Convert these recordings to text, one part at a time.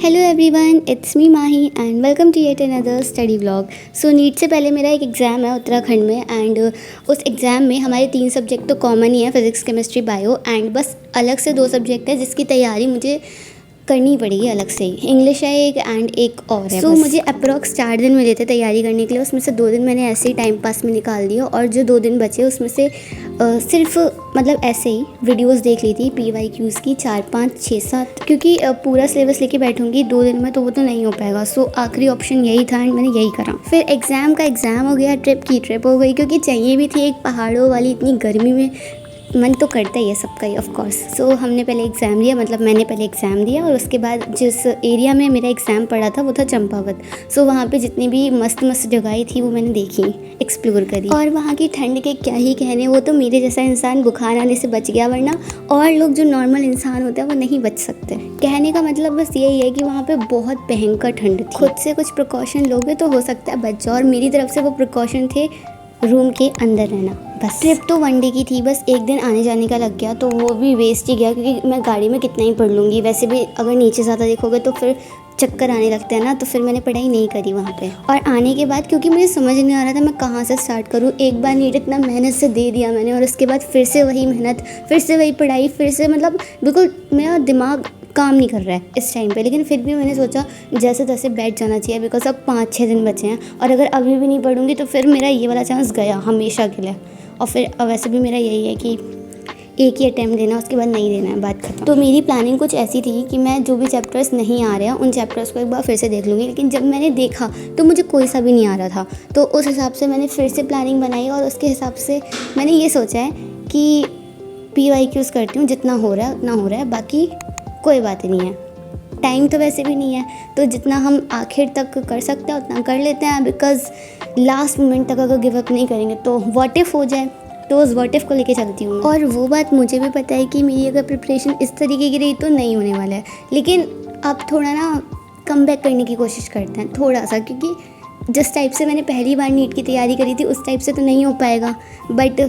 Hello everyone, it's me Mahi and welcome to yet another study vlog. So NEET से पहले मेरा एक exam है उत्तराखंड में एंड उस एग्ज़ाम में हमारे 3 सब्जेक्ट तो कॉमन ही है, फिज़िक्स केमिस्ट्री बायो, एंड बस अलग से 2 सब्जेक्ट है जिसकी तैयारी मुझे करनी पड़ेगी अलग से ही। इंग्लिश है एक एंड एक और है। सो मुझे अप्रॉक्स 4 दिन मिले थे तैयारी करने के लिए, उसमें से 2 दिन मैंने ऐसे ही टाइम पास में निकाल दिया और जो 2 दिन बचे उसमें से सिर्फ मतलब ऐसे ही वीडियोस देख ली थी PYQs की 4 5 6 7, क्योंकि पूरा सिलेबस लेके बैठूंगी 2 दिन में तो वो तो नहीं हो पाएगा। सो आखिरी ऑप्शन यही था एंड मैंने यही करा। फिर एग्ज़ाम का एग्ज़ाम हो गया, ट्रिप की ट्रिप हो गई, क्योंकि चाहिए भी थी। एक पहाड़ों वाली इतनी गर्मी में मन तो करता ही है सबका ही, ऑफ कोर्स। सो हमने पहले एग्ज़ाम दिया, मतलब मैंने पहले एग्ज़ाम दिया और उसके बाद जिस एरिया में मेरा एग्ज़ाम पड़ा था वो था चंपावत। सो वहाँ पे जितनी भी मस्त मस्त जगहें थी वो मैंने देखी, एक्सप्लोर करी। और वहाँ की ठंड के क्या ही कहने, वो तो मेरे जैसा इंसान बुखार आने से बच गया, वरना और लोग जो नॉर्मल इंसान होते हैं वो नहीं बच सकते। कहने का मतलब बस यही है कि वहाँ पे बहुत भयंकर ठंड थी। खुद से कुछ प्रिकॉशन लोगे तो हो सकता है बच जाओ, और मेरी तरफ से वो प्रिकॉशन थे रूम के अंदर रहना बस। ट्रिप तो 1 डे की थी, बस 1 दिन आने जाने का लग गया, तो वो भी वेस्ट ही गया, क्योंकि मैं गाड़ी में कितना ही पढ़ लूँगी। वैसे भी अगर नीचे ज़्यादा देखोगे तो फिर चक्कर आने लगते हैं ना, तो फिर मैंने पढ़ाई नहीं करी वहाँ पे। और आने के बाद क्योंकि मुझे समझ नहीं आ रहा था मैं कहाँ से स्टार्ट करूँ, एक बार नीट इतना मेहनत से दे दिया मैंने और उसके बाद फिर से वही मेहनत, फिर से वही पढ़ाई, फिर से मतलब बिल्कुल मेरा दिमाग काम नहीं कर रहा है इस टाइम पे। लेकिन फिर भी मैंने सोचा जैसे तैसे बैठ जाना चाहिए, बिकॉज अब 5-6 दिन बचे हैं और अगर अभी भी नहीं पढ़ूंगी तो फिर मेरा ये वाला चांस गया हमेशा के लिए। और फिर वैसे भी मेरा यही है कि एक ही अटैम्प्ट देना, उसके बाद नहीं देना है, बात खत्म। तो मेरी प्लानिंग कुछ ऐसी थी कि मैं जो भी चैप्टर्स नहीं आ रहे हैं उन चैप्टर्स को एक बार फिर से देख लूँगी। लेकिन जब मैंने देखा तो मुझे कोई सा भी नहीं आ रहा था, तो उस हिसाब से मैंने फिर से प्लानिंग बनाई और उसके हिसाब से मैंने ये सोचा है कि PYQs करती हूँ, जितना हो रहा है उतना हो रहा है, बाकी कोई बात नहीं है। टाइम तो वैसे भी नहीं है, तो जितना हम आखिर तक कर सकते हैं उतना कर लेते हैं, बिकॉज़ लास्ट मोमेंट तक अगर गिव अप नहीं करेंगे तो व्हाट इफ़ हो जाए, तो उस व्हाट इफ़ को लेके चलती हूँ। और वो बात मुझे भी पता है कि मेरी अगर प्रिपरेशन इस तरीके की रही तो नहीं होने वाला है, लेकिन अब थोड़ा ना कम बैक करने की कोशिश करते हैं थोड़ा सा, क्योंकि जिस टाइप से मैंने पहली बार नीट की तैयारी करी थी उस टाइप से तो नहीं हो पाएगा, बट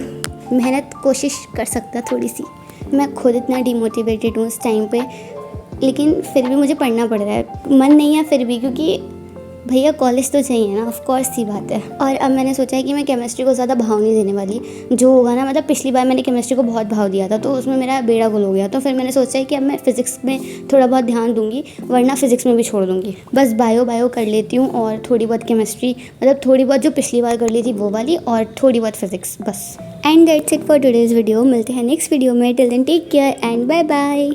मेहनत कोशिश कर सकता थोड़ी सी। मैं खुद इतना डिमोटिवेटेड हूँ इस टाइम पे, लेकिन फिर भी मुझे पढ़ना पड़ रहा है, मन नहीं है फिर भी, क्योंकि भैया कॉलेज तो चाहिए ना, ऑफ कोर्स सी बात है। और अब मैंने सोचा है कि मैं केमिस्ट्री को ज़्यादा भाव नहीं देने वाली, जो होगा ना, मतलब पिछली बार मैंने केमिस्ट्री को बहुत भाव दिया था तो उसमें मेरा बेड़ा गुल हो गया, तो फिर मैंने सोचा है कि अब मैं फ़िज़िक्स में थोड़ा बहुत ध्यान दूंगी, वरना फ़िज़िक्स में भी छोड़ दूंगी। बस बायो कर लेती हूँ और थोड़ी बहुत केमिस्ट्री, मतलब थोड़ी बहुत जो पिछली बार कर ली थी वो वाली, और थोड़ी बहुत फ़िज़िक्स, बस। And that's it for today's video. मिलते हैं नेक्स्ट वीडियो में, till then take care and bye bye.